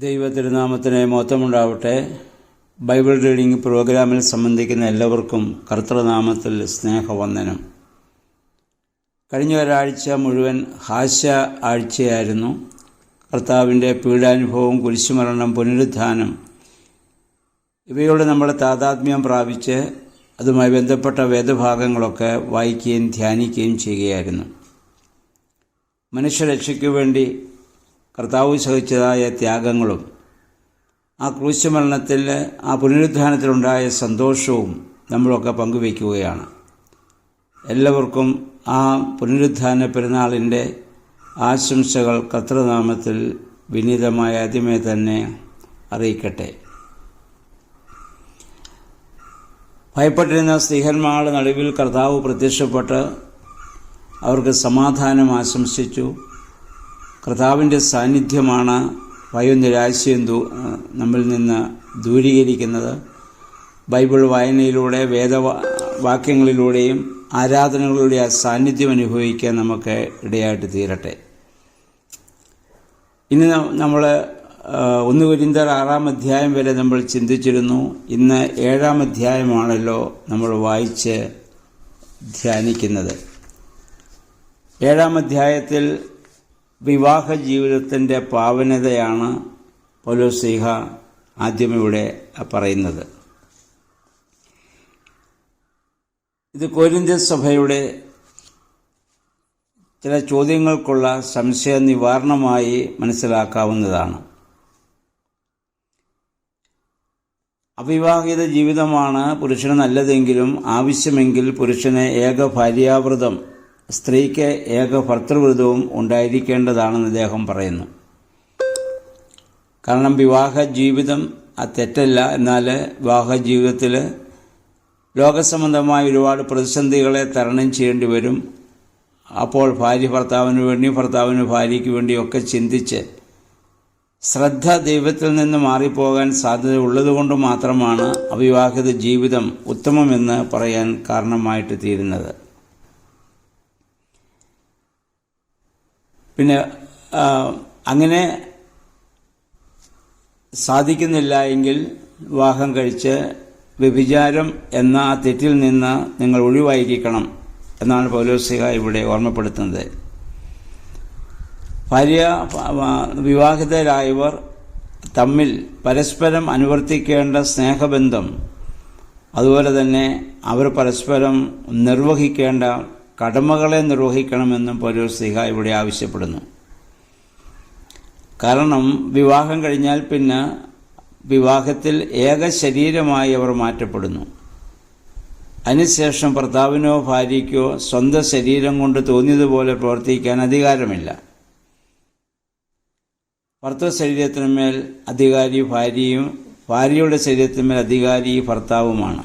ദൈവതിരുനാമത്തിന് മഹത്വമുണ്ടാവട്ടെ. Bible reading പ്രോഗ്രാമിൽ സംബന്ധിക്കുന്ന എല്ലാവർക്കും കർത്തൃനാമത്തിൽ സ്നേഹവന്ദനം. കഴിഞ്ഞ ഒരാഴ്ച മുഴുവൻ ഹാസ്യ ആഴ്ചയായിരുന്നു. കർത്താവിൻ്റെ പീഡാനുഭവം, കുരിശുമരണം, പുനരുത്ഥാനം ഇവയോട് നമ്മൾ താതാത്മ്യം പ്രാപിച്ച് അതുമായി ബന്ധപ്പെട്ട വേദഭാഗങ്ങളൊക്കെ വായിക്കുകയും ധ്യാനിക്കുകയും ചെയ്യുകയായിരുന്നു. മനുഷ്യരക്ഷയ്ക്കു വേണ്ടി കർത്താവ് സഹിച്ചതായ ത്യാഗങ്ങളും ആ ക്രൂശുമരണത്തിൽ ആ പുനരുത്ഥാനത്തിലുണ്ടായ സന്തോഷവും നമ്മളൊക്കെ പങ്കുവയ്ക്കുകയാണ്. എല്ലാവർക്കും ആ പുനരുത്ഥാന പെരുന്നാളിൻ്റെ ആശംസകൾ കർത്തൃനാമത്തിൽ വിനീതമായ ആദ്യമേ തന്നെ അറിയിക്കട്ടെ. ഭയപ്പെട്ടിരുന്ന സ്ത്രീഹന്മാരുടെ നടുവിൽ കർത്താവ് പ്രത്യക്ഷപ്പെട്ട് അവർക്ക് സമാധാനം ആശംസിച്ചു. കർത്താവിൻ്റെ സാന്നിധ്യമാണ് ഭയവും നിരാശയും നമ്മിൽ നിന്ന് ദൂരീകരിക്കുന്നത്. ബൈബിൾ വായനയിലൂടെ വേദവാക്യങ്ങളിലൂടെയും ആരാധനകളിലൂടെ ആ സാന്നിധ്യം അനുഭവിക്കാൻ നമുക്ക് ഇടയായിട്ട് തീരട്ടെ. ഇന്ന് നമ്മൾ 1 കൊരിന്ത്യർ 6-ാം അധ്യായം വരെ നമ്മൾ ചിന്തിച്ചിരുന്നു. ഇന്ന് 7-ാം അധ്യായമാണല്ലോ നമ്മൾ വായിച്ച് ധ്യാനിക്കുന്നത്. 7-ാം അധ്യായത്തിൽ വിവാഹ ജീവിതത്തിൻ്റെ പാവനതയാണ് പൗലോസ്ലീഹ ആദ്യമിവിടെ പറയുന്നത്. ഇത് കൊരിന്ത്യ സഭയുടെ ചില ചോദ്യങ്ങൾക്കുള്ള സംശയ നിവാരണമായി മനസ്സിലാക്കാവുന്നതാണ്. അവിവാഹിത ജീവിതമാണ് പുരുഷന് നല്ലതെങ്കിലും ആവശ്യമെങ്കിൽ പുരുഷന് ഏക ഭാര്യാവ്രതം, സ്ത്രീക്ക് ഏക ഭർത്തൃവ്രതവും ഉണ്ടായിരിക്കേണ്ടതാണെന്ന് അദ്ദേഹം പറയുന്നു. കാരണം വിവാഹ ജീവിതം തെറ്റല്ല. എന്നാൽ വിവാഹ ജീവിതത്തിൽ ലോകസംബന്ധമായ ഒരുപാട് പ്രതിസന്ധികളെ തരണം ചെയ്യേണ്ടി വരും. അപ്പോൾ ഭാര്യ ഭർത്താവിന് വേണ്ടി, ഭർത്താവിന് ഭാര്യയ്ക്ക് വേണ്ടിയൊക്കെ ചിന്തിച്ച് ശ്രദ്ധ ദൈവത്തിൽ നിന്ന് മാറിപ്പോകാൻ സാധ്യത ഉള്ളതുകൊണ്ട് മാത്രമാണ് അവിവാഹിത ജീവിതം ഉത്തമമെന്ന് പറയാൻ കാരണമായിട്ട് തീരുന്നത്. പിന്നെ അങ്ങനെ സാധിക്കുന്നില്ല എങ്കിൽ വിവാഹം കഴിച്ച് വ്യഭിചാരം എന്ന ആ തെറ്റിൽ നിന്ന് നിങ്ങൾ ഒഴിവായിരിക്കണം എന്നാണ് പൗലോസ്ലീഹ ഇവിടെ ഓർമ്മപ്പെടുത്തുന്നത്. ഭാര്യ വിവാഹിതരായവർ തമ്മിൽ പരസ്പരം അനുവർത്തിക്കേണ്ട സ്നേഹബന്ധം, അതുപോലെ തന്നെ അവർ പരസ്പരം നിർവഹിക്കേണ്ട കടമകളെ നിർവഹിക്കണമെന്നും പൗലോസ്ലീഹ ഇവിടെ ആവശ്യപ്പെടുന്നു. കാരണം വിവാഹം കഴിഞ്ഞാൽ പിന്നെ വിവാഹത്തിൽ ഏക ശരീരമായി അവർ മാറ്റപ്പെടുന്നു. അതിനുശേഷം ഭർത്താവിനോ ഭാര്യയ്ക്കോ സ്വന്തം ശരീരം കൊണ്ട് തോന്നിയതുപോലെ പ്രവർത്തിക്കാൻ അധികാരമില്ല. ഭർത്തൃ ശരീരത്തിന്മേൽ അധികാരി ഭാര്യയും ഭാര്യയുടെ ശരീരത്തിന്മേൽ അധികാരി ഭർത്താവുമാണ്.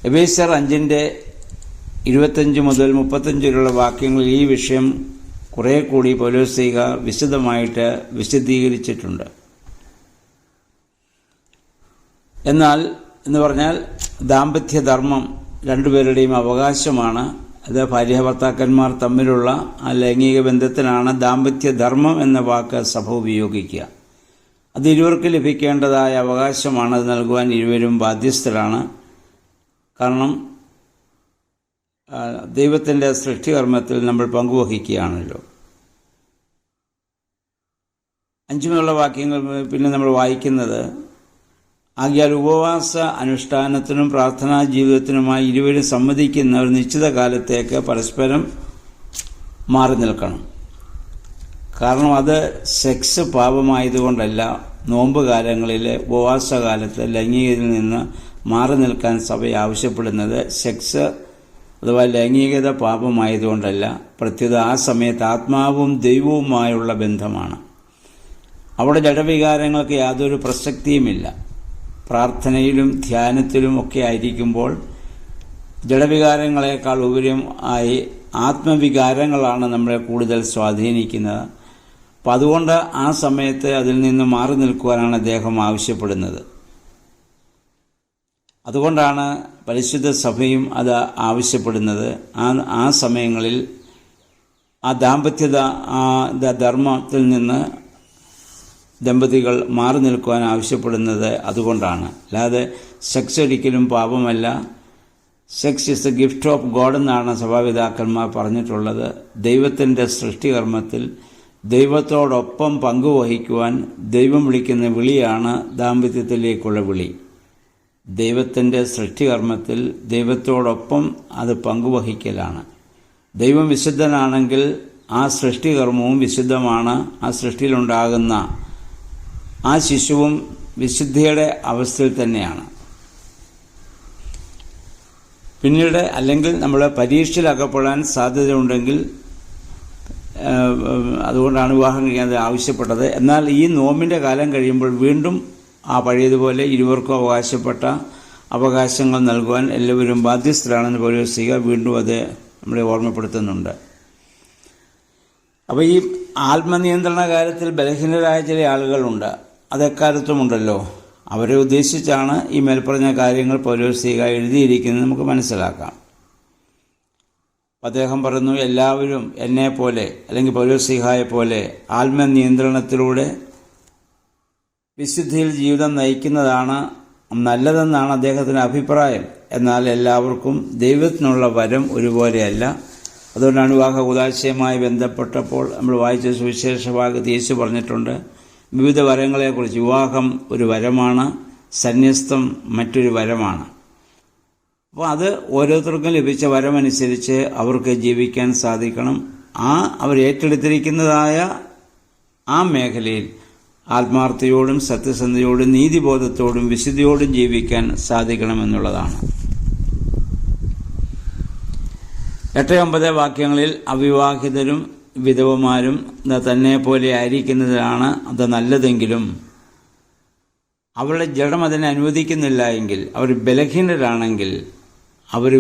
എഫേസ്യർ 5:25 മുതൽ 35 വരെയുള്ള വാക്യങ്ങളിൽ ഈ വിഷയം കുറെ കൂടി പൗലോസ്ലീഹ വിശദമായിട്ട് വിശദീകരിച്ചിട്ടുണ്ട്. എന്നാൽ എന്ന് പറഞ്ഞാൽ ദാമ്പത്യധർമ്മം രണ്ടുപേരുടെയും അവകാശമാണ്. അത് ഭാര്യ ഭർത്താക്കന്മാർ തമ്മിലുള്ള ആ ലൈംഗിക ബന്ധത്തിനാണ് ദാമ്പത്യധർമ്മം എന്ന വാക്ക് സഭ ഉപയോഗിക്കുക. അത് ഇരുവർക്കും ലഭിക്കേണ്ടതായ അവകാശമാണ്. അത് നൽകുവാൻ ഇരുവരും ബാധ്യസ്ഥരാണ്. കാരണം ദൈവത്തിൻ്റെ സൃഷ്ടികർമ്മത്തിൽ നമ്മൾ പങ്കുവഹിക്കുകയാണല്ലോ. 5 മുതലുള്ള വാക്യങ്ങൾ പിന്നെ നമ്മൾ വായിക്കുന്നത്, ആകയാൽ ഉപവാസ അനുഷ്ഠാനത്തിനും പ്രാർത്ഥനാ ജീവിതത്തിനുമായി ഇരുവരും സമ്മതിക്കുന്ന ഒരു നിശ്ചിത കാലത്തേക്ക് പരസ്പരം മാറി നിൽക്കണം. കാരണം അത് സെക്സ് പാപമായതുകൊണ്ടല്ല. നോമ്പ് കാലങ്ങളിൽ ഉപവാസകാലത്ത് ലൈംഗികതയിൽ നിന്ന് മാറി നിൽക്കാൻ സഭ ആവശ്യപ്പെടുന്നത് സെക്സ് അഥവാ ലൈംഗികത പാപമായതുകൊണ്ടല്ല. പ്രത്യേക ആ സമയത്ത് ആത്മാവും ദൈവവുമായുള്ള ബന്ധമാണ്. അവിടെ ജഡവികാരങ്ങൾക്ക് യാതൊരു പ്രസക്തിയുമില്ല. പ്രാർത്ഥനയിലും ധ്യാനത്തിലും ഒക്കെ ആയിരിക്കുമ്പോൾ ജഡവികാരങ്ങളെക്കാൾ ഉപരിയായി ആത്മവികാരങ്ങളാണ് നമ്മളെ കൂടുതൽ സ്വാധീനിക്കുന്നത്. അപ്പം അതുകൊണ്ട് ആ സമയത്ത് അതിൽ നിന്ന് മാറി നിൽക്കുവാനാണ് അദ്ദേഹം ആവശ്യപ്പെടുന്നത്. അതുകൊണ്ടാണ് പരിശുദ്ധ സഭയും അത് ആവശ്യപ്പെടുന്നത്. ആ സമയങ്ങളിൽ ആ ദാമ്പത്യത ധർമ്മത്തിൽ നിന്ന് ദമ്പതികൾ മാറി നിൽക്കുവാൻ ആവശ്യപ്പെടുന്നത് അതുകൊണ്ടാണ്. അല്ലാതെ സെക്സ് ഒരിക്കലും പാപമല്ല. Sex is a gift of God എന്നാണ് സഭാപിതാക്കന്മാർ പറഞ്ഞിട്ടുള്ളത്. ദൈവത്തിൻ്റെ സൃഷ്ടികർമ്മത്തിൽ ദൈവത്തോടൊപ്പം പങ്കുവഹിക്കുവാൻ ദൈവം വിളിക്കുന്ന വിളിയാണ് ദാമ്പത്യത്തിലേക്കുള്ള വിളി. ദൈവത്തിൻ്റെ സൃഷ്ടികർമ്മത്തിൽ ദൈവത്തോടൊപ്പം അത് പങ്കുവഹിക്കലാണ്. ദൈവം വിശുദ്ധനാണെങ്കിൽ ആ സൃഷ്ടികർമ്മവും വിശുദ്ധമാണ്. ആ സൃഷ്ടിയിലുണ്ടാകുന്ന ആ ശിശുവും വിശുദ്ധിയുടെ അവസ്ഥയിൽ തന്നെയാണ്. പിന്നീട് അല്ലെങ്കിൽ നമ്മൾ പരീക്ഷയിൽ അകപ്പെടാൻ സാധ്യതയുണ്ടെങ്കിൽ അതുകൊണ്ടാണ് വിവാഹം കഴിക്കാൻ ആവശ്യപ്പെട്ടത്. എന്നാൽ ഈ നോമ്പിൻ്റെ കാലം കഴിയുമ്പോൾ വീണ്ടും ആ പഴയതുപോലെ ഇരുവർക്കും അവകാശപ്പെട്ട അവകാശങ്ങൾ നൽകുവാൻ എല്ലാവരും ബാധ്യസ്ഥരാണെന്ന് പൗലോസ്ലീഹ വീണ്ടും അത് നമ്മളെ ഓർമ്മപ്പെടുത്തുന്നുണ്ട്. അപ്പോൾ ഈ ആത്മനിയന്ത്രണ കാര്യത്തിൽ ബലഹീനരായ ചില ആളുകളുണ്ട്. അതെക്കാലത്തുമുണ്ടല്ലോ. അവരെ ഉദ്ദേശിച്ചാണ് ഈ മേൽപ്പറഞ്ഞ കാര്യങ്ങൾ പൗലോസ്ലീഹ എഴുതിയിരിക്കുന്നത് നമുക്ക് മനസ്സിലാക്കാം. അദ്ദേഹം പറയുന്നു, എല്ലാവരും എന്നെപ്പോലെ അല്ലെങ്കിൽ പൗലോസ്ലീഹയെ പോലെ ആത്മനിയന്ത്രണത്തിലൂടെ വിശുദ്ധിയിൽ ജീവിതം നയിക്കുന്നതാണ് നല്ലതെന്നാണ് അദ്ദേഹത്തിൻ്റെ അഭിപ്രായം. എന്നാൽ എല്ലാവർക്കും ദൈവത്തിനുള്ള വരം ഒരുപോലെയല്ല. അതുകൊണ്ടാണ് വിവാഹ ഉദാശയുമായി ബന്ധപ്പെട്ടപ്പോൾ നമ്മൾ വായിച്ച സുവിശേഷ ഭാഗത്ത് യേശു പറഞ്ഞിട്ടുണ്ട് വിവിധ വരങ്ങളെക്കുറിച്ച്. വിവാഹം ഒരു വരമാണ്, സന്യസ്തം മറ്റൊരു വരമാണ്. അപ്പോൾ അത് ഓരോരുത്തർക്കും ലഭിച്ച വരമനുസരിച്ച് അവർക്ക് ജീവിക്കാൻ സാധിക്കണം. അവർ ഏറ്റെടുത്തിരിക്കുന്നതായ ആ മേഖലയിൽ ആത്മാർത്ഥതയോടും സത്യസന്ധതയോടും നീതിബോധത്തോടും വിശുദ്ധിയോടും ജീവിക്കാൻ സാധിക്കണമെന്നുള്ളതാണ്. 8-9 വാക്യങ്ങളിൽ അവിവാഹിതരും വിധവമാരും തന്നെ പോലെ ആയിരിക്കുന്നതാണ് അത് നല്ലതെങ്കിലും അവരുടെ ജഡം അതിനെ അനുവദിക്കുന്നില്ല എങ്കിൽ, അവർ ബലഹീനരാണെങ്കിൽ അവർ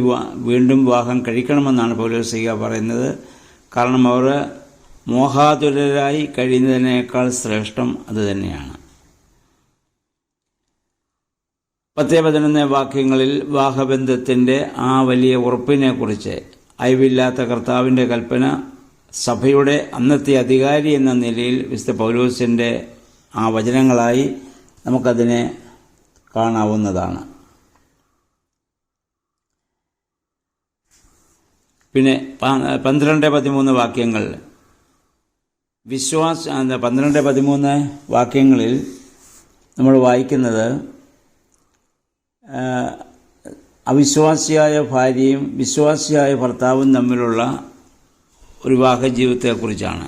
വീണ്ടും വിവാഹം കഴിക്കണമെന്നാണ് പൗലോസ്ലീഹ പറയുന്നത്. കാരണം അവർ മോഹാതുരരായി കഴിയുന്നതിനേക്കാൾ ശ്രേഷ്ഠം അതുതന്നെയാണ്. 10-11 വാക്യങ്ങളിൽ വിവാഹബന്ധത്തിൻ്റെ ആ വലിയ ഉറപ്പിനെക്കുറിച്ച് അയവില്ലാത്ത കർത്താവിൻ്റെ കൽപ്പന സഭയുടെ അന്നത്തെ അധികാരി എന്ന നിലയിൽ വിശുദ്ധ പൗലോസിൻ്റെ ആ വചനങ്ങളായി നമുക്കതിനെ കാണാവുന്നതാണ്. പിന്നെ 12-13 വാക്യങ്ങൾ 12-13 വാക്യങ്ങളിൽ നമ്മൾ വായിക്കുന്നത് അവിശ്വാസിയായ ഭാര്യയും വിശ്വാസിയായ ഭർത്താവും തമ്മിലുള്ള ഒരു വിവാഹ ജീവിതത്തെക്കുറിച്ചാണ്.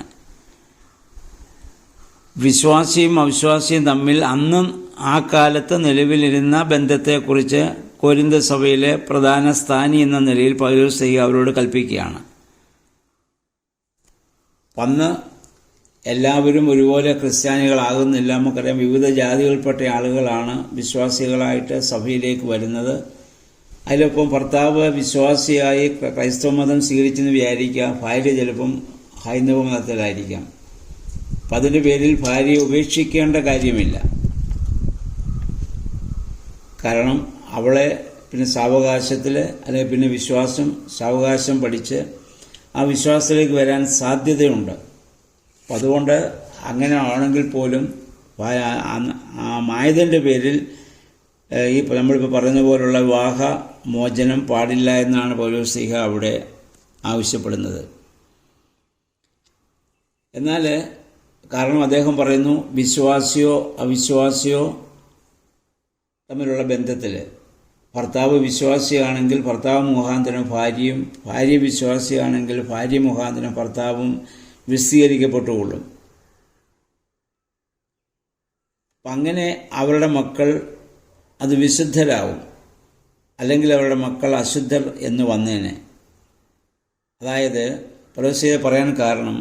വിശ്വാസിയും അവിശ്വാസിയും തമ്മിൽ അന്ന് ആ കാലത്ത് നിലവിലിരുന്ന ബന്ധത്തെക്കുറിച്ച് കൊരിന്ത സഭയിലെ പ്രധാന സ്ഥാനി എന്ന നിലയിൽ പൗലോസ്ലീഹ അവരോട് കൽപ്പിക്കുകയാണ്. അന്ന് എല്ലാവരും ഒരുപോലെ ക്രിസ്ത്യാനികളാകുന്നില്ല. നമുക്കറിയാം വിവിധ ജാതികൾപ്പെട്ട ആളുകളാണ് വിശ്വാസികളായിട്ട് സഭയിലേക്ക് വരുന്നത്. അതിലൊപ്പം ഭർത്താവ് വിശ്വാസിയായി ക്രൈസ്തവ മതം സ്വീകരിച്ചെന്ന് വിചാരിക്കാം, ഭാര്യ ചിലപ്പം ഹൈന്ദവ മതത്തിലായിരിക്കാം. അപ്പം അതിൻ്റെ പേരിൽ ഭാര്യയെ ഉപേക്ഷിക്കേണ്ട കാര്യമില്ല. കാരണം അവളെ പിന്നെ സാവകാശത്തിൽ അല്ലെങ്കിൽ പിന്നെ സാവകാശം പഠിച്ച് ആ വിശ്വാസത്തിലേക്ക് വരാൻ സാധ്യതയുണ്ട്. അപ്പം അതുകൊണ്ട് അങ്ങനെ ആണെങ്കിൽ പോലും ആ മായതിൻ്റെ പേരിൽ ഈ നമ്മളിപ്പോൾ പറഞ്ഞ പോലുള്ള വിവാഹ മോചനം പാടില്ല എന്നാണ് പൗലോസ്ലീഹ അവിടെ ആവശ്യപ്പെടുന്നത്. എന്നാൽ കാരണം അദ്ദേഹം പറയുന്നു വിശ്വാസിയോ അവിശ്വാസിയോ തമ്മിലുള്ള ബന്ധത്തിൽ ഭർത്താവ് വിശ്വാസിയാണെങ്കിൽ ഭർത്താവ് മുഖാന്തരം ഭാര്യയും, ഭാര്യ വിശ്വാസിയാണെങ്കിൽ ഭാര്യ മുഖാന്തരം ഭർത്താവും വിശദീകരിക്കപ്പെട്ടുകൊള്ളും. അപ്പം അങ്ങനെ അവരുടെ മക്കൾ അത് വിശുദ്ധരാകും. അല്ലെങ്കിൽ അവരുടെ മക്കൾ അശുദ്ധർ എന്ന് വന്നേനെ. അതായത് പൗലോസ്ലീഹ പറയാൻ കാരണം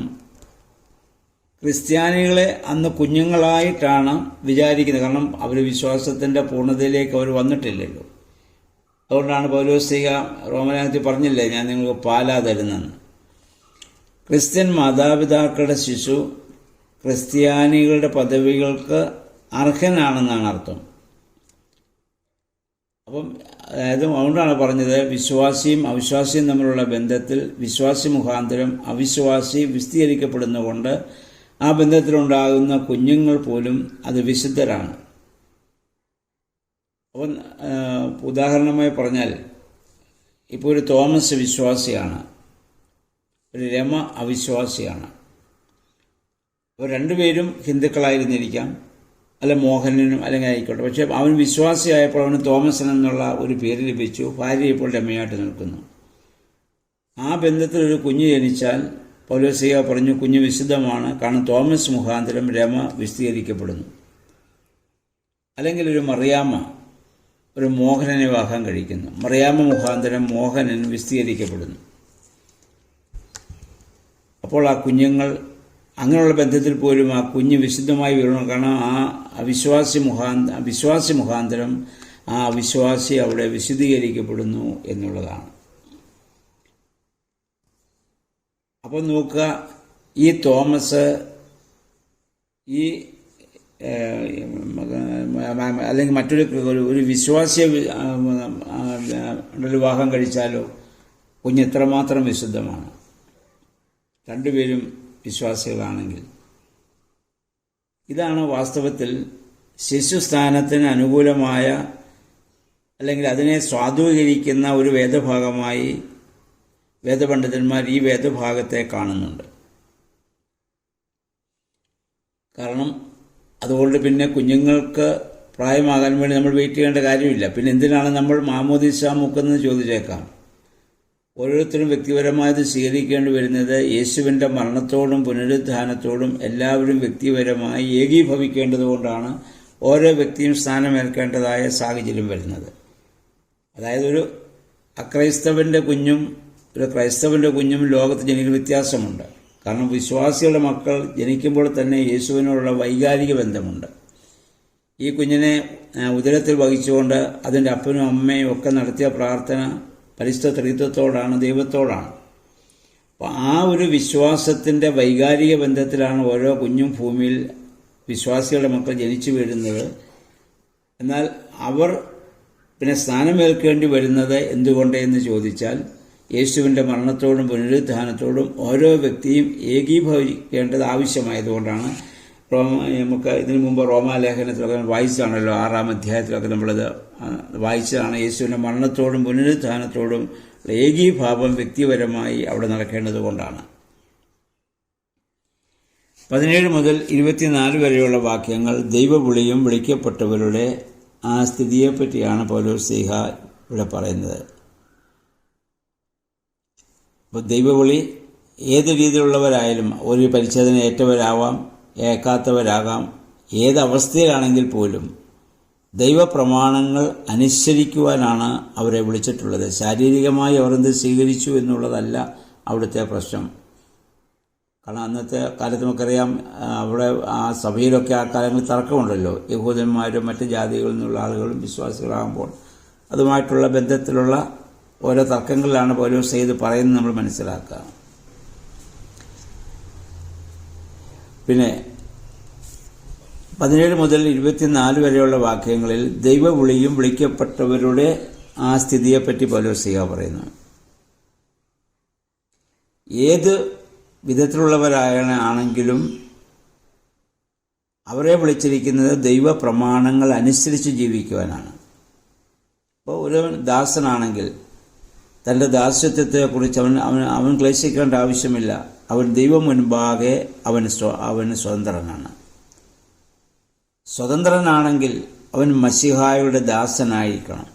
ക്രിസ്ത്യാനികളെ അന്ന് കുഞ്ഞുങ്ങളായിട്ടാണ് വിചാരിക്കുന്നത്. കാരണം അവർ വിശ്വാസത്തിൻ്റെ പൂർണ്ണതയിലേക്ക് അവർ വന്നിട്ടില്ലല്ലോ. അതുകൊണ്ടാണ് പൗലോസ്ലീഹ റോമലേഖനത്തിൽ പറഞ്ഞില്ലേ, ഞാൻ നിങ്ങൾക്ക് പാലാ തരുന്നെന്ന്. ക്രിസ്ത്യൻ മാതാപിതാക്കളുടെ ശിശു ക്രിസ്ത്യാനികളുടെ പദവികൾക്ക് അർഹനാണെന്നാണ് അർത്ഥം. അപ്പം അതായത് അതുകൊണ്ടാണ് പറഞ്ഞത് വിശ്വാസിയും അവിശ്വാസിയും തമ്മിലുള്ള ബന്ധത്തിൽ വിശ്വാസി മുഖാന്തരം അവിശ്വാസി വിശദീകരിക്കപ്പെടുന്നതുകൊണ്ട് ആ ബന്ധത്തിലുണ്ടാകുന്ന കുഞ്ഞുങ്ങൾ പോലും അത് വിശുദ്ധരാണ്. അപ്പം ഉദാഹരണമായി പറഞ്ഞാൽ, ഇപ്പോൾ ഒരു തോമസ് വിശ്വാസിയാണ്, ഒരു രമ അവിശ്വാസിയാണ്. അപ്പോൾ രണ്ടുപേരും ഹിന്ദുക്കളായിരുന്നിരിക്കാം, അല്ല മോഹനനും അല്ലെങ്കിൽ ആയിക്കോട്ടെ. പക്ഷെ അവൻ വിശ്വാസിയായപ്പോൾ അവന് തോമസൻ എന്നുള്ള ഒരു പേര് ലഭിച്ചു. ഭാര്യ ഇപ്പോൾ രമയായിട്ട് നിൽക്കുന്നു. ആ ബന്ധത്തിൽ ഒരു കുഞ്ഞ് ജനിച്ചാൽ പൗലോസ്ലീഹ പറഞ്ഞു കുഞ്ഞ് വിശുദ്ധമാണ്, കാരണം തോമസ് മുഖാന്തരം രമ വിശദീകരിക്കപ്പെടുന്നു. അല്ലെങ്കിൽ ഒരു മറിയാമ്മ ഒരു മോഹനനെ വിവാഹം കഴിക്കുന്നു, മറിയാമ്മ മുഖാന്തരം മോഹനൻ വിശദീകരിക്കപ്പെടുന്നു. അപ്പോൾ ആ കുഞ്ഞുങ്ങൾ അങ്ങനെയുള്ള ബന്ധത്തിൽ പോലും ആ കുഞ്ഞ് വിശുദ്ധമായി വീഴണം. കാരണം ആ വിശ്വാസി മുഖാന്തരം ആ അവിശ്വാസി അവിടെ വിശുദ്ധീകരിക്കപ്പെടുന്നു എന്നുള്ളതാണ്. അപ്പോൾ നോക്കുക, ഈ തോമസ് ഈ അല്ലെങ്കിൽ മറ്റൊരു വിശ്വാസിയെ വിവാഹം കഴിച്ചാലോ കുഞ്ഞ് എത്രമാത്രം വിശുദ്ധമാണ്, രണ്ടുപേരും വിശ്വാസികളാണെങ്കിൽ. ഇതാണ് വാസ്തവത്തിൽ ശിശുസ്ഥാനത്തിന് അനുകൂലമായ അല്ലെങ്കിൽ അതിനെ സ്വാധീകരിക്കുന്ന ഒരു വേദഭാഗമായി വേദപണ്ഡിതന്മാർ ഈ വേദഭാഗത്തെ കാണുന്നുണ്ട്. കാരണം അതുകൊണ്ട് പിന്നെ കുഞ്ഞുങ്ങൾക്ക് പ്രായമാകാൻ വേണ്ടി നമ്മൾ വെയിറ്റ് ചെയ്യേണ്ട കാര്യമില്ല. പിന്നെ എന്തിനാണ് നമ്മൾ മാമോദീസ മുക്കുന്നത് ചോദിച്ചേക്കാം. ഓരോരുത്തരും വ്യക്തിപരമായത് സ്വീകരിക്കേണ്ടി വരുന്നത് യേശുവിൻ്റെ മരണത്തോടും പുനരുത്ഥാനത്തോടും എല്ലാവരും വ്യക്തിപരമായി ഏകീഭവിക്കേണ്ടതുകൊണ്ടാണ് ഓരോ വ്യക്തിയും സ്ഥാനമേൽക്കേണ്ടതായ സാഹചര്യം വരുന്നത്. അതായത് ഒരു അക്രൈസ്തവൻ്റെ കുഞ്ഞും ഒരു ക്രൈസ്തവൻ്റെ കുഞ്ഞും ലോകത്ത് ജനിക്കുന്ന വ്യത്യാസമുണ്ട്. കാരണം വിശ്വാസികളുടെ മക്കൾ ജനിക്കുമ്പോൾ തന്നെ യേശുവിനോടുള്ള വൈകാരിക ബന്ധമുണ്ട്. ഈ കുഞ്ഞിനെ ഉദരത്തിൽ വഹിച്ചുകൊണ്ട് അതിൻ്റെ അപ്പനും അമ്മയും ഒക്കെ നടത്തിയ പ്രാർത്ഥന പരിശുദ്ധ ത്രിത്വത്തോടാണ്, ദൈവത്തോടാണ്. അപ്പോൾ ആ ഒരു വിശ്വാസത്തിൻ്റെ വൈകാരിക ബന്ധത്തിലാണ് ഓരോ കുഞ്ഞും ഭൂമിയിൽ വിശ്വാസികളുടെ മക്കൾ ജനിച്ചു വീഴുന്നത്. എന്നാൽ അവർ പിന്നെ സ്ഥാനമേൽക്കേണ്ടി വരുന്നത് എന്തുകൊണ്ട് എന്ന് ചോദിച്ചാൽ യേശുവിൻ്റെ മരണത്തോടും പുനരുത്ഥാനത്തോടും ഓരോ വ്യക്തിയും ഏകീഭവിക്കേണ്ടത് ആവശ്യമായതുകൊണ്ടാണ്. നമുക്ക് ഇതിനു മുമ്പ് റോമാലേഖനത്തിലൊക്കെ വായിച്ചാണല്ലോ, 6-ാം അധ്യായത്തിലൊക്കെ നമ്മളിത് വായിച്ചതാണ്. യേശുവിൻ്റെ മരണത്തോടും പുനരുത്ഥാനത്തോടും ഏകീഭാവം വ്യക്തിപരമായി അവിടെ നടക്കേണ്ടത് കൊണ്ടാണ്. 17 മുതൽ 24 വരെയുള്ള വാക്യങ്ങൾ ദൈവവിളിയും വിളിക്കപ്പെട്ടവരുടെ ആ സ്ഥിതിയെപ്പറ്റിയാണ് പൗലോസ്ലീഹ ഇവിടെ പറയുന്നത്. അപ്പോൾ ദൈവവിളി ഏത് രീതിയിലുള്ളവരായാലും, ഒരു പരിച്ഛേദന ഏറ്റവരാവാം, ഏക്കാത്തവരാകാം, ഏതവസ്ഥയിലാണെങ്കിൽ പോലും ദൈവപ്രമാണങ്ങൾ അനുസരിക്കുവാനാണ് അവരെ വിളിച്ചിട്ടുള്ളത്. ശാരീരികമായി അവർ എന്ത് സ്വീകരിച്ചു എന്നുള്ളതല്ല അവിടുത്തെ പ്രശ്നം. കാരണം അന്നത്തെ കാലത്ത് നമുക്കറിയാം, അവിടെ ആ സഭയിലൊക്കെ ആ കാലങ്ങളിൽ തർക്കമുണ്ടല്ലോ. യഹൂദന്മാരും മറ്റ് ജാതികളിൽ നിന്നുള്ള ആളുകളും വിശ്വാസികളാകുമ്പോൾ അതുമായിട്ടുള്ള ബന്ധത്തിലുള്ള ഓരോ തർക്കങ്ങളിലാണ് പൗലോസ് ഇത് പറയുന്നത് നമ്മൾ മനസ്സിലാക്കുക. പിന്നെ 17 മുതൽ 24 വരെയുള്ള വാക്യങ്ങളിൽ ദൈവവിളിയും വിളിക്കപ്പെട്ടവരുടെ ആ സ്ഥിതിയെപ്പറ്റി പൗലോസ് പറയുന്നു. ഏത് വിധത്തിലുള്ളവരാണെങ്കിലും അവരെ വിളിച്ചിരിക്കുന്നത് ദൈവപ്രമാണങ്ങൾ അനുസരിച്ച് ജീവിക്കുവാനാണ്. അപ്പോൾ ഒരു ദാസനാണെങ്കിൽ തൻ്റെ ദാസ്യത്വത്തെക്കുറിച്ച് അവൻ ക്ലേശിക്കേണ്ട ആവശ്യമില്ല. അവൻ ദൈവം മുൻപാകെ അവന് സ്വതന്ത്രനാണ്. സ്വതന്ത്രനാണെങ്കിൽ അവൻ മശിഹായുടെ ദാസനായിരിക്കണം.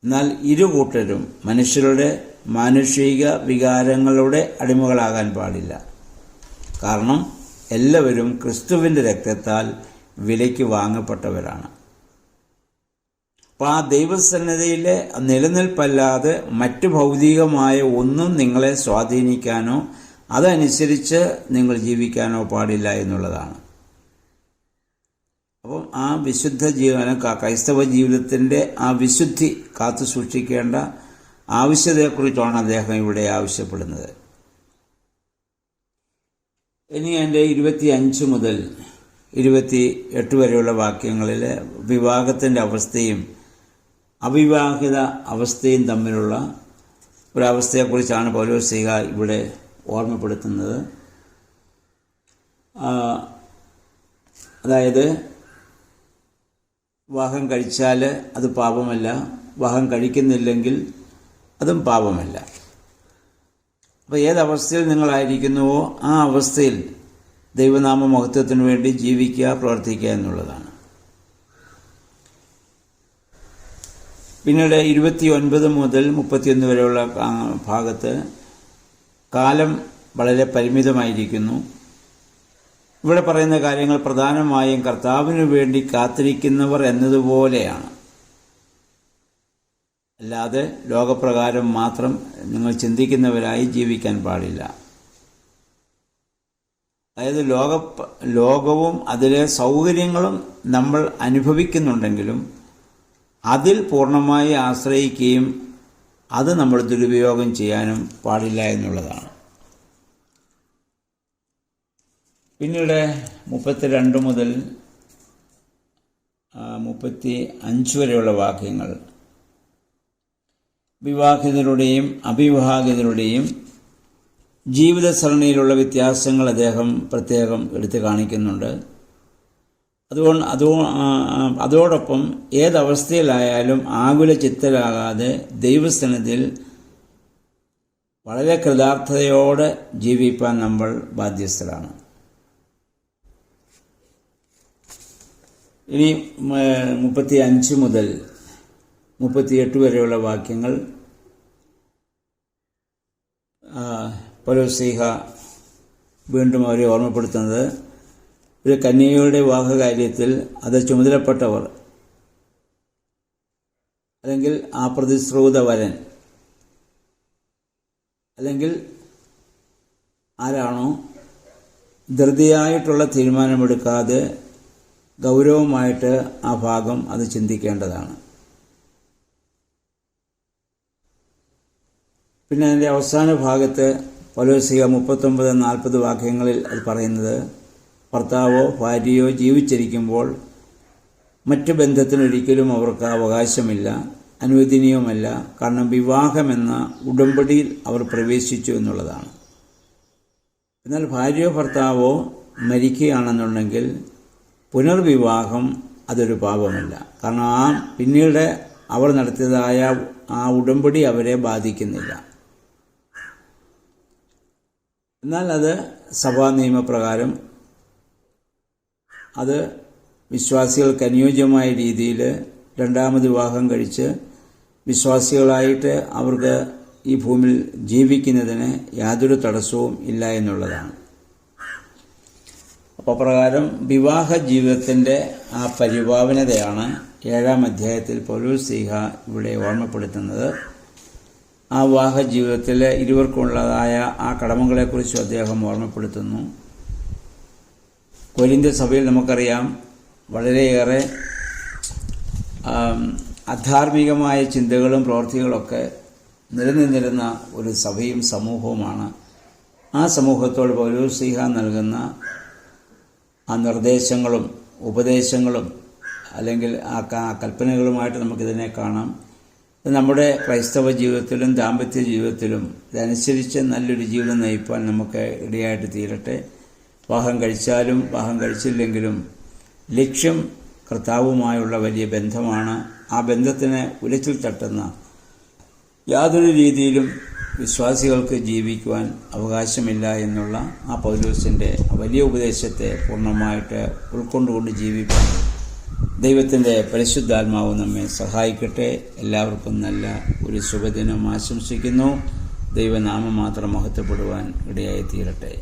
എന്നാൽ ഇരുകൂട്ടരും മനുഷ്യരുടെ മാനുഷിക വികാരങ്ങളുടെ അടിമകളാകാൻ പാടില്ല. കാരണം എല്ലാവരും ക്രിസ്തുവിൻ്റെ രക്തത്താൽ വിലയ്ക്ക് വാങ്ങപ്പെട്ടവരാണ്. അപ്പോൾ ആ ദൈവസന്നിധിയിലെ നിലനിൽപ്പല്ലാതെ മറ്റു ഭൗതികമായ ഒന്നും നിങ്ങളെ സ്വാധീനിക്കാനോ അതനുസരിച്ച് നിങ്ങൾ ജീവിക്കാനോ പാടില്ല എന്നുള്ളതാണ്. അപ്പം ആ വിശുദ്ധ ക്രൈസ്തവ ജീവിതത്തിൻ്റെ ആ വിശുദ്ധി കാത്തു സൂക്ഷിക്കേണ്ട ആവശ്യതയെക്കുറിച്ചാണ് അദ്ദേഹം ഇവിടെ ആവശ്യപ്പെടുന്നത്. ഇനി എൻ്റെ 25 മുതൽ 28 വരെയുള്ള വാക്യങ്ങളിൽ വിവാഹത്തിൻ്റെ അവസ്ഥയും അവിവാഹിത അവസ്ഥയും തമ്മിലുള്ള ഒരവസ്ഥയെക്കുറിച്ചാണ് പൗലോസ്ലീഹ ഇവിടെ ഓർമ്മപ്പെടുത്തുന്നത്. അതായത് വിവാഹം കഴിച്ചാൽ അത് പാപമല്ല, വിവാഹം കഴിക്കുന്നില്ലെങ്കിൽ അതും പാപമല്ല. അപ്പോൾ ഏതവസ്ഥയിൽ നിങ്ങളായിരിക്കുന്നുവോ ആ അവസ്ഥയിൽ ദൈവനാമ മഹത്വത്തിന് വേണ്ടി ജീവിക്കുക, പ്രവർത്തിക്കുക എന്നുള്ളതാണ്. പിന്നീട് 29 മുതൽ 31 വരെയുള്ള ഭാഗത്ത് കാലം വളരെ പരിമിതമായിരിക്കുന്നു. ഇവിടെ പറയുന്ന കാര്യങ്ങൾ പ്രധാനമായും കർത്താവിനു വേണ്ടി കാത്തിരിക്കുന്നവർ എന്നതുപോലെയാണ്. അല്ലാതെ ലോകപ്രകാരം മാത്രം നിങ്ങൾ ചിന്തിക്കുന്നവരായി ജീവിക്കാൻ പാടില്ല. അതായത് ലോകവും അതിലെ സൗകര്യങ്ങളും നമ്മൾ അനുഭവിക്കുന്നുണ്ടെങ്കിലും അതിൽ പൂർണ്ണമായി ആശ്രയിക്കുകയും അത് നമ്മൾ ദുരുപയോഗം ചെയ്യാനും പാടില്ല എന്നുള്ളതാണ്. പിന്നീട് 32 മുതൽ 35 വരെയുള്ള വാക്യങ്ങൾ വിവാഹിതരുടെയും അവിവാഹിതരുടെയും ജീവിതസരണിയിലുള്ള വ്യത്യാസങ്ങൾ അദ്ദേഹം പ്രത്യേകം എടുത്തു കാണിക്കുന്നുണ്ട്. അതോടൊപ്പം ഏതവസ്ഥയിലായാലും ആകുല ചിത്തരാകാതെ ദൈവസന്നിധിയിൽ വളരെ കൃതാർത്ഥതയോടെ ജീവിപ്പാൻ നമ്മൾ ബാധ്യസ്ഥരാണ്. ഇനി 35 മുതൽ 38 വരെയുള്ള വാക്യങ്ങൾ പൗലോസ്ലീഹ വീണ്ടും അവരെ ഓർമ്മപ്പെടുത്തുന്നത് ഒരു കന്യകയുടെ വിവാഹകാര്യത്തിൽ അത് ചുമതലപ്പെട്ടവർ അല്ലെങ്കിൽ ആ പ്രതിശ്രുത വരൻ അല്ലെങ്കിൽ ആരാണോ ധൃതിയായിട്ടുള്ള തീരുമാനമെടുക്കാതെ ഗൗരവമായിട്ട് ആ ഭാഗം അത് ചിന്തിക്കേണ്ടതാണ്. പിന്നെ അതിൻ്റെ അവസാന ഭാഗത്ത് പൗലോസ്ലീഹ 39-40 വാക്യങ്ങളിൽ അത് പറയുന്നത് ഭർത്താവോ ഭാര്യയോ ജീവിച്ചിരിക്കുമ്പോൾ മറ്റു ബന്ധത്തിനൊരിക്കലും അവർക്ക് അവകാശമില്ല, അനുവദനീയവുമല്ല. കാരണം വിവാഹമെന്ന ഉടമ്പടിയിൽ അവർ പ്രവേശിച്ചു എന്നുള്ളതാണ്. എന്നാൽ ഭാര്യയോ ഭർത്താവോ മരിക്കുകയാണെന്നുണ്ടെങ്കിൽ പുനർവിവാഹം അതൊരു പാപമല്ല. കാരണം പിന്നീട് അവർ നടത്തിയതായ ആ ഉടമ്പടി അവരെ ബാധിക്കുന്നില്ല. എന്നാൽ അത് സഭാ നിയമപ്രകാരം അത് വിശ്വാസികൾക്ക് അനുയോജ്യമായ രീതിയിൽ രണ്ടാമത് വിവാഹം കഴിച്ച് വിശ്വാസികളായിട്ട് അവർക്ക് ഈ ഭൂമിയിൽ ജീവിക്കുന്നതിന് യാതൊരു തടസ്സവും ഇല്ല എന്നുള്ളതാണ്. അപ്പോൾ പ്രകാരം വിവാഹ ജീവിതത്തിൻ്റെ ആ പരിഭാവനതയാണ് 7-ാം അധ്യായത്തിൽ പൗലോസ്ലീഹ ഇവിടെ ഓർമ്മപ്പെടുത്തുന്നത്. ആ വിവാഹ ജീവിതത്തിൽ ഇരുവർക്കുള്ളതായ ആ കടമകളെക്കുറിച്ച് അദ്ദേഹം ഓർമ്മപ്പെടുത്തുന്നു. കൊരിന്ത്യ സഭയിൽ നമുക്കറിയാം വളരെയേറെ അധാർമികമായ ചിന്തകളും പ്രവൃത്തികളൊക്കെ നിലനിന്നിരുന്ന ഒരു സഭയും സമൂഹവുമാണ്. ആ സമൂഹത്തോട് പൗലോസ്ലീഹ നൽകുന്ന ആ നിർദ്ദേശങ്ങളും ഉപദേശങ്ങളും അല്ലെങ്കിൽ ആ കൽപ്പനകളുമായിട്ട് നമുക്കിതിനെ കാണാം. നമ്മുടെ ക്രൈസ്തവ ജീവിതത്തിലും ദാമ്പത്യ ജീവിതത്തിലും ഇതനുസരിച്ച് നല്ലൊരു ജീവിതം നയിപ്പാൻ നമുക്ക് ഇടയായിട്ട് തീരട്ടെ. വിവാഹം കഴിച്ചാലും വിവാഹം കഴിച്ചില്ലെങ്കിലും ലക്ഷ്യം കർത്താവുമായുള്ള വലിയ ബന്ധമാണ്. ആ ബന്ധത്തിന് ഉലച്ചിൽ തട്ടുന്ന യാതൊരു രീതിയിലും വിശ്വാസികൾക്ക് ജീവിക്കുവാൻ അവകാശമില്ല എന്നുള്ള ആ പൗലോസിൻ്റെ വലിയ ഉപദേശത്തെ പൂർണ്ണമായിട്ട് ഉൾക്കൊണ്ടുകൊണ്ട് ജീവിക്കാൻ ദൈവത്തിൻ്റെ പരിശുദ്ധാത്മാവ് നമ്മെ സഹായിക്കട്ടെ. എല്ലാവർക്കും നല്ല ഒരു ശുഭദിനം ആശംസിക്കുന്നു. ദൈവനാമം മാത്രം മഹത്വപ്പെടുവാൻ ഇടയായി തീരട്ടെ.